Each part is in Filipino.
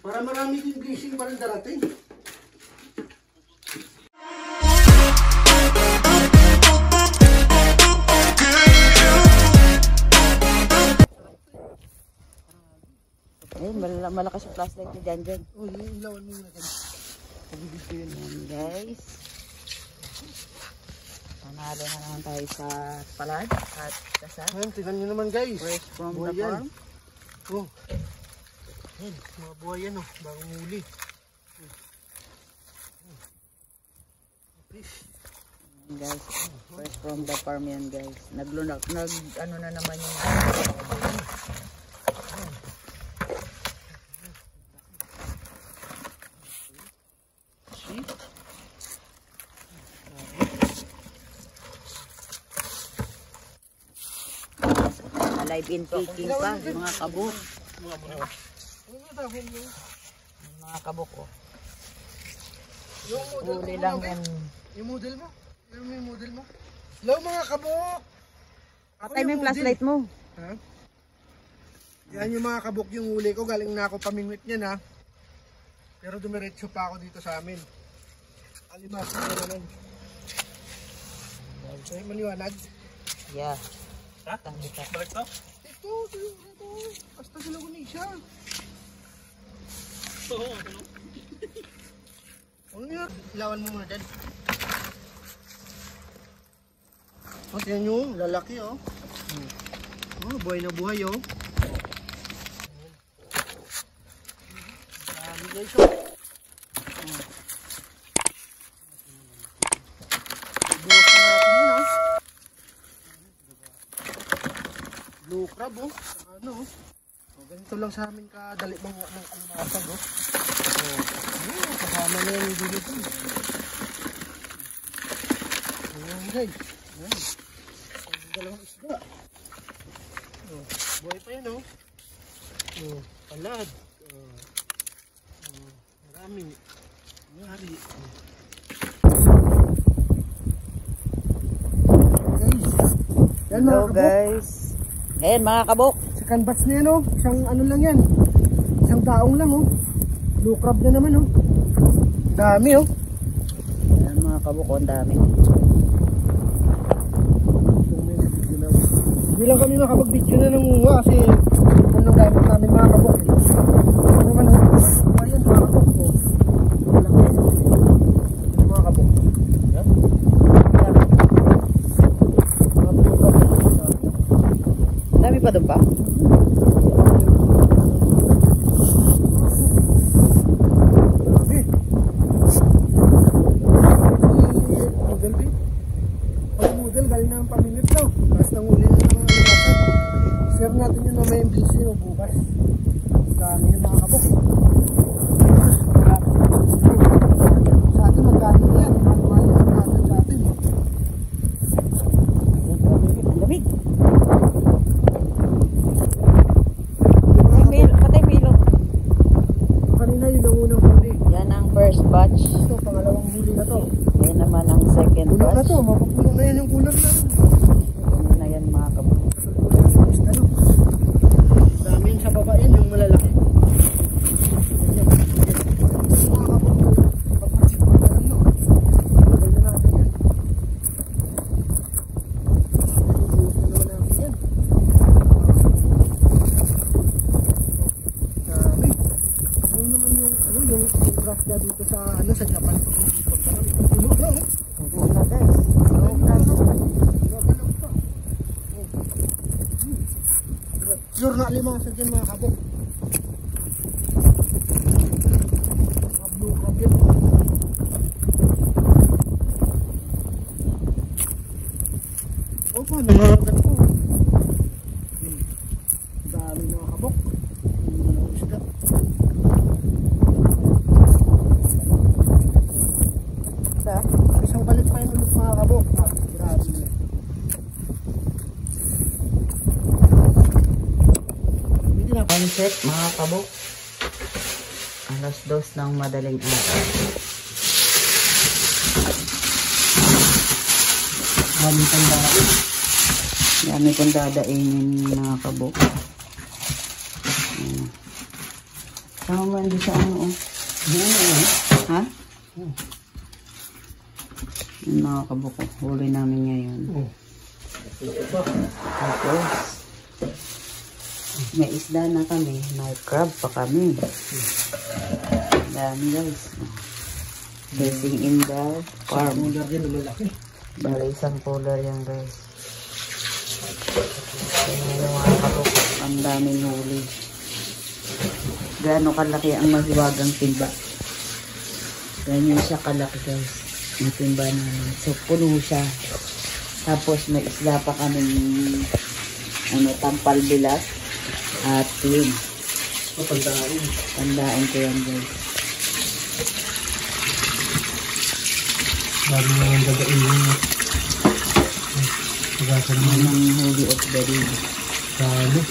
Para marami din blessing pa rin darating. Ayun, malakas yung flashlight ni Janjan. Oh, yung ilawan mo na dyan. Pagibig ko yun. Ayan guys. Panalo na naman tayo sa palad at kasat. Ayan, tignan nyo naman guys. Fresh from buhay the yan. farm. Oh. Ayan, mga buhay yan oh. Bagong huli. Fish. Guys, fresh from the farm yan guys. Ano na naman yung live in taking pa, yung mga kabuk. Mga kabuk oh. Huli lang yan. Yung model mo? Yung model mo? Hello mga kabuk! Patay mo yung flashlight mo. Ha? Yan yung mga kabuk yung huli ko. Galing na ako pamingwit niyan ha. Pero dumiretso pa ako dito sa amin. Alimas na naman. Okay, maliwanag? Yeah. Ha? Balik to? Ito. Basta sila kunisya. Oo. Ano nga? Ilawan mo muna dyan. O, tiyan nyo. Lalaki oh. Oh, buhay na buhay oh. Dami guys oh. Bukas na natin yun ah. Blue crab oh. Ano oh. Ganito lang sa amin kadali manguha ng alimasag oh. Kasama na yung dito. Ayan guys. Ayan. Dalawang isda. Buhay pa yan oh. Palad. Maraming. Mayari. Hello guys. Ayan mga kabuk. Sa canvas na yan oh. Isang ano lang yan. Isang daong lang oh. Blue crab na naman oh. Dami oh. Ayan mga kabuk, ang dami. Hindi lang kami makapag-video na ng uwa kasi ano gamit namin mga kabuk eh. Ano naman oh. Ayan mga kabuk oh. Mga kabuk. Yan. Dami pa doon pa? Model galing na ang paminit daw. Tapos nanguli na ng mga alimasag. Share natin yun na may MBC o bukas. Dami yung mga kabuk. Sa atin magkano na yan. Magkano natin sa atin. Ang lamig. Patay milo. Kanina yun ang unang huli. Yan ang first batch. Ito, pangalawang huli na to. Yan naman ang second Puno na batch. to, mapapuno na yan yung cooler na. Ano na yan mga kabuk. Ano? Dami yun sa baba yan, yung malalaki. Yan. Mga kabuk. Papunsip ko na ano. Gawin na natin yan. Ibuhos na naman natin yan. Dami. Ano naman yung craft na dito sa Japan. Puno na oh. Puno na guys. Sure na alimasag dyan mga kabuk. Mga blue crab yun. O paano mga ganito? Dami mga kabuk. Isda. Isang balit pa yun ulit mga kabuk. Grabe. Sunset mga kabuk. Alas 2 ng madaling araw. Dami pang dami. Dami kong dadainin mga kabuk. Sama mo hindi sa ano, oh. Ha? Yung mga kabuko, huli namin ngayon. Tapos, may isda na kami, may crab pa kami. Dami guys. Fishing in the farm. Bali, isang cooler yan guys. Yung mga kabuko, ang daming huli. Gaano kalaki ang mahiwagang timba. Ganyan siya kalaki guys. Yung timba namin. So, puno siya. Tapos, may isla pa kaming tampal bilas. At yun. Tandaan ko yan guys. Bago na lang dagain yun. Pagkasan mo Ang huli of the day. Lalo.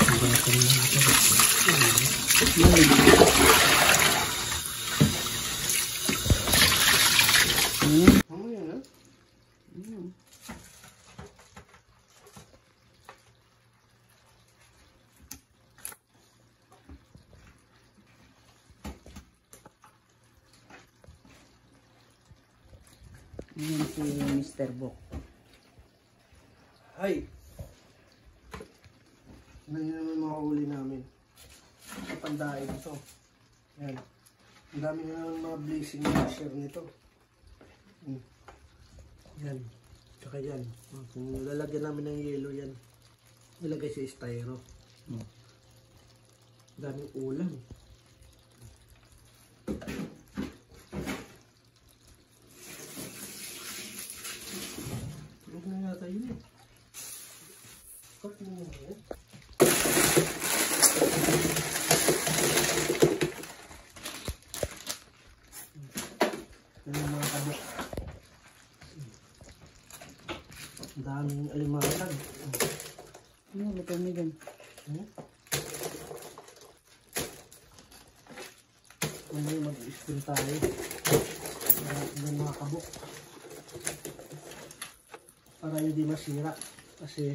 Pagkasan mo ito. Ano yun, ha? Ayan si Mr. Bok. Ay! Ano yun naman mga uli namin? Kapandain ito. Yan. Ang dami na naman mga blazing na share nito. Yan. Tsaka yan. Kung lalagyan namin ng yelo yan, ilagay sa styro. Daming ulam. Huwag na yata yun eh. Cut mo na yun. Yan yung mga kabok. Ang daming alimantan. Ano, luto mo dyan? Ngayon mag-i-spill tayo. Yan mga kabok. Para hindi masira. Kasi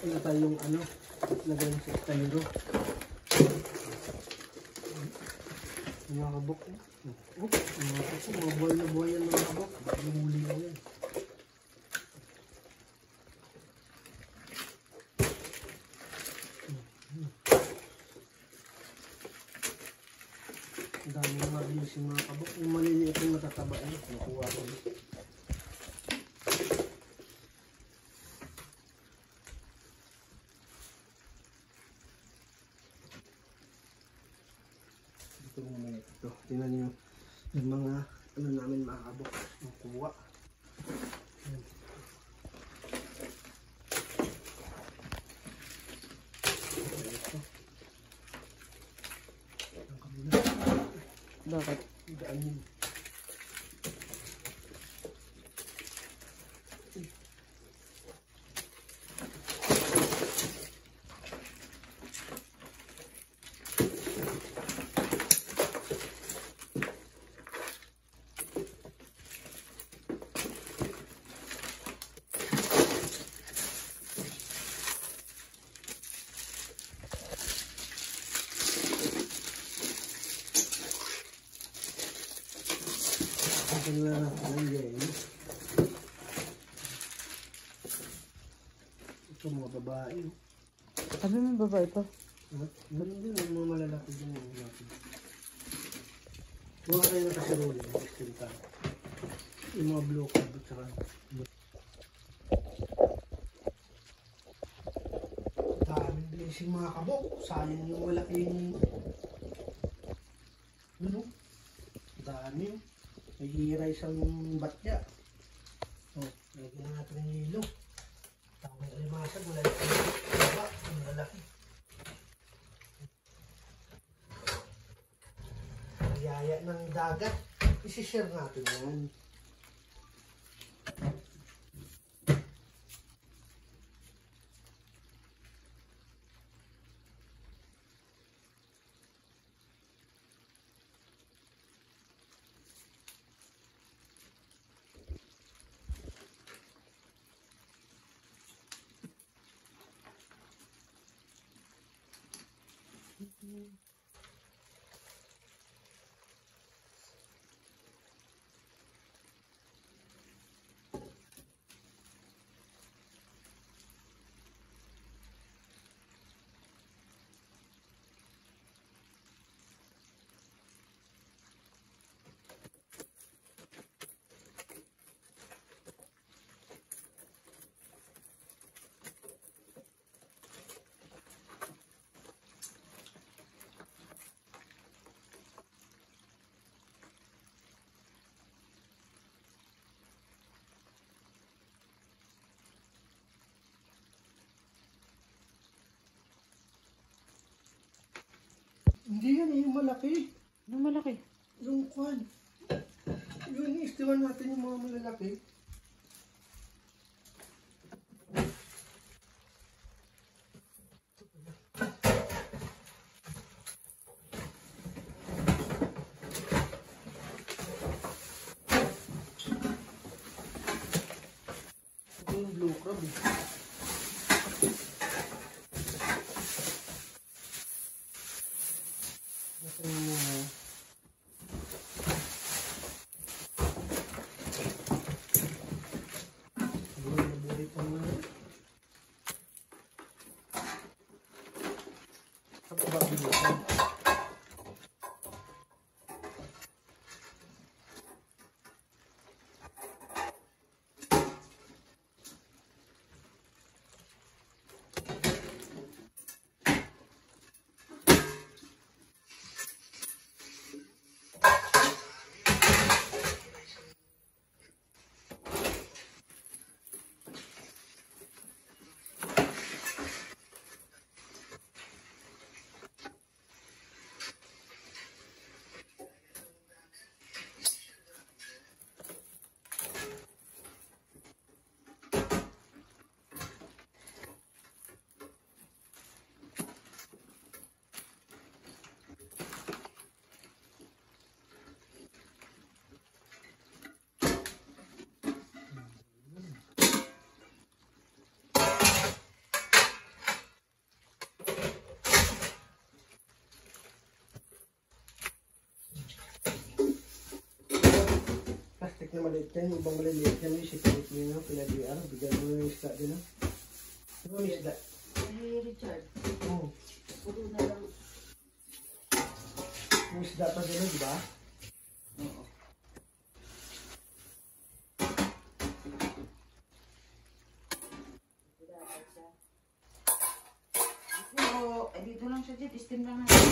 wala tayong lagay sa styro. Yung mga kabok. Mga buhay na buhay yan mga kabok. Yung huli ko yan. Ang dami mga bilis yung mga kabok. Yung maliliit yung matataba yun. Nakuha ko yun. Ito naman ito. Tingnan nyo yung mga namin mga kabok. Yung kuha. Ayan. Ito. Ang kabila. Bakit? Daan yun. Akin na natin ang yelo. Ito mga babae. Sabi mo babae pa? Ganun din ang mga malalaki din yung lalaki. Buha kayo na kasi roll. Yung mga blue card at saka daming blazing mga kabok. Sayang yung malaking dami. May hiray isang batya. Lagyan natin ng hilo. Tapos alimasag, wala yung baba, ang lalaki. Yaya ng dagat, isi-share natin yan. Hindi yan, yung malaki. Ano malaki? Yung kwan. Yun, iistiwan natin yung mga malalaki. Ito yung blue crab eh. Na maliit yan, yung ibang maliliit yan, yung sipilit nyo na, pinag-iar, bigyan mo yung isda din. Ano yung isda? Hey, Richard. Oo. Puro na lang. Yung isda pa din, di ba? Oo. Dito lang siya dyan, steam lang natin.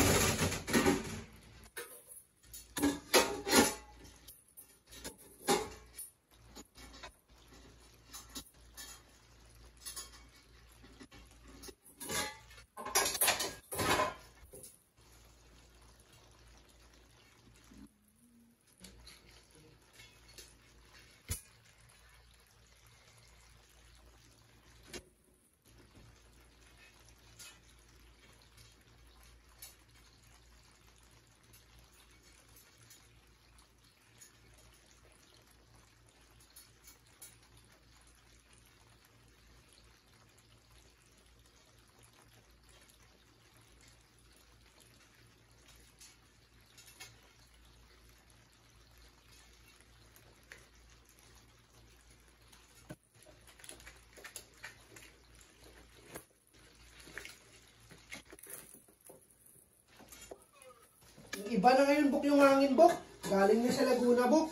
Iba na ngayon, Bok, yung hangin, Bok. Galing na sa Laguna, Bok.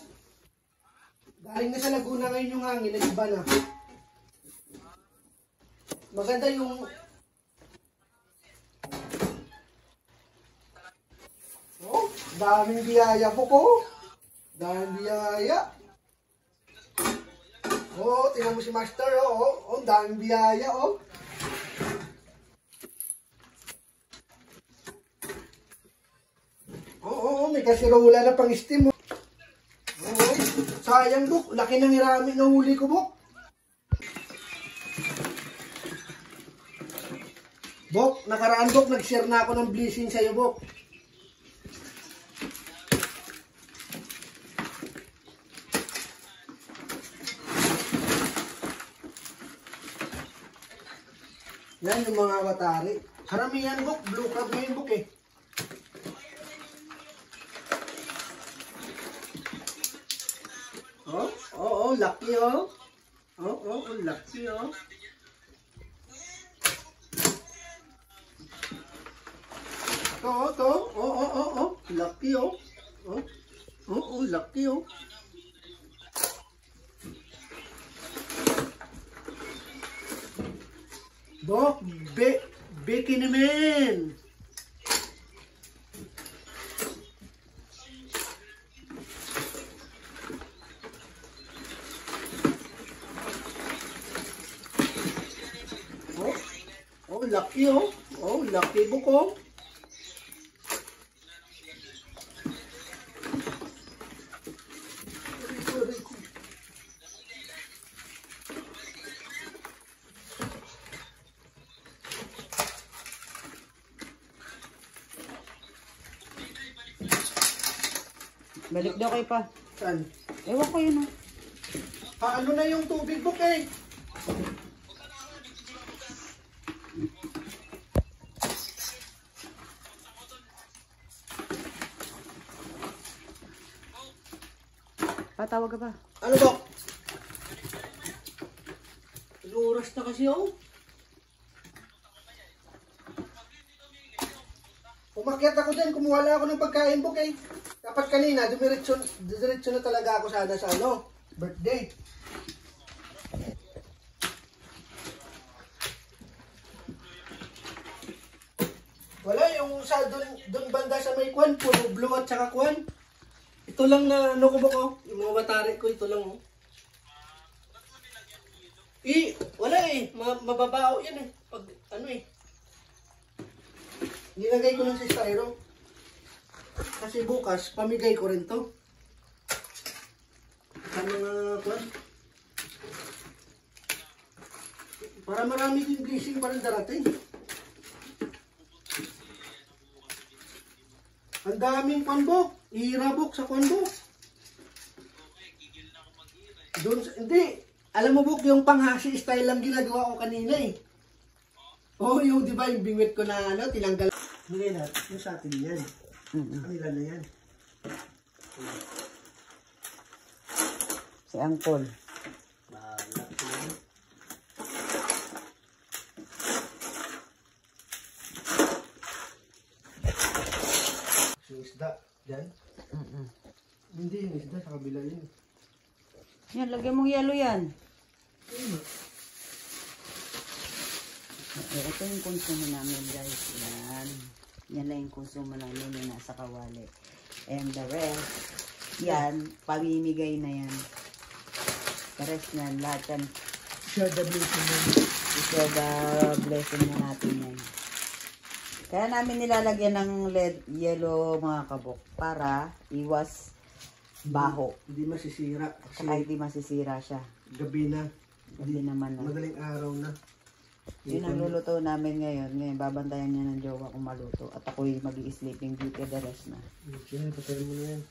Galing na sa Laguna ngayon yung hangin, nag-iba na. Maganda yung... Oh, daming biyaya, Bok, oh. Daming biyaya. Oh, tingnan mo si Master, oh. Oh, daming biyaya, oh. Oo, may kasirola na pang steam. Oo, sayang, Bok. Laki ng hirami na huli ko, Bok. Bok, nakaraan, Bok. Nag-share na ako ng blessing sa'yo, Bok. Yan yung mga watari. Karamihan, Bok. Blue crab ngayon, Bok, eh. Oh, lucky, oh. Oh, lucky, oh. Ito. Oh. Lucky, oh. Oh, lucky, oh. Bok, bacon naman. Oh, lucky, oh. Oh, lucky, Bok, oh. Balik daw kay pa. Saan? Ewan ko yun, oh. Ano na yung tubig book eh? Patawag ka pa. Ano ba? Oras na kasi oh. Umakyat ako dyan, kumuha lang ako ng pagkain book eh. Dapat kanina, dumiretso na talaga ako sana sa ano, birthday. Wala, yung sa dun banda sa may kwan, puro blue at saka kwan. Ito lang na ano ko ba ko, yung mga batari ko, ito lang oh. Wala eh, mababao yan eh, pag ano eh. Nilagay ko lang sa styro. Kasi bukas, pamigay ko rin to. Sa mga kwan. Para marami din blessing pa rin darating. Ang daming kwanbok. Ihirabok sa kwanbok. Hindi. Alam mo Buk, yung panghasi style lang ginagawa ko kanina eh. Oh, yung di ba yung bingwit ko na ano, tinanggal. Hindi na, yung sa atin yan. Kanila na yan. Si Angkol. Bahala sila. Yung isda, dyan? Hindi, yung isda sa kabila yun. Yan, lagyan mong yelo yan. Ito yung konsumo namin guys. Yan. Yan lang yung konsumo namin yung nasa kawali. And the rest, yan, pamimigay na yan. The rest na, lahat yan. Share the blessing mo. Share the blessing na natin yan. Kaya namin nilalagyan ng yellow mga kabok para iwas baho. Hindi masisira. Saka hindi masisira siya. Gabi na. Hindi naman na. Madaling araw na. Yun ang luluto namin ngayon. Ngayon, babantayan niya ng jowa kung maluto. At ako'y mag-i-sleeping beauty the rest na. Okay, patayin mo na yan.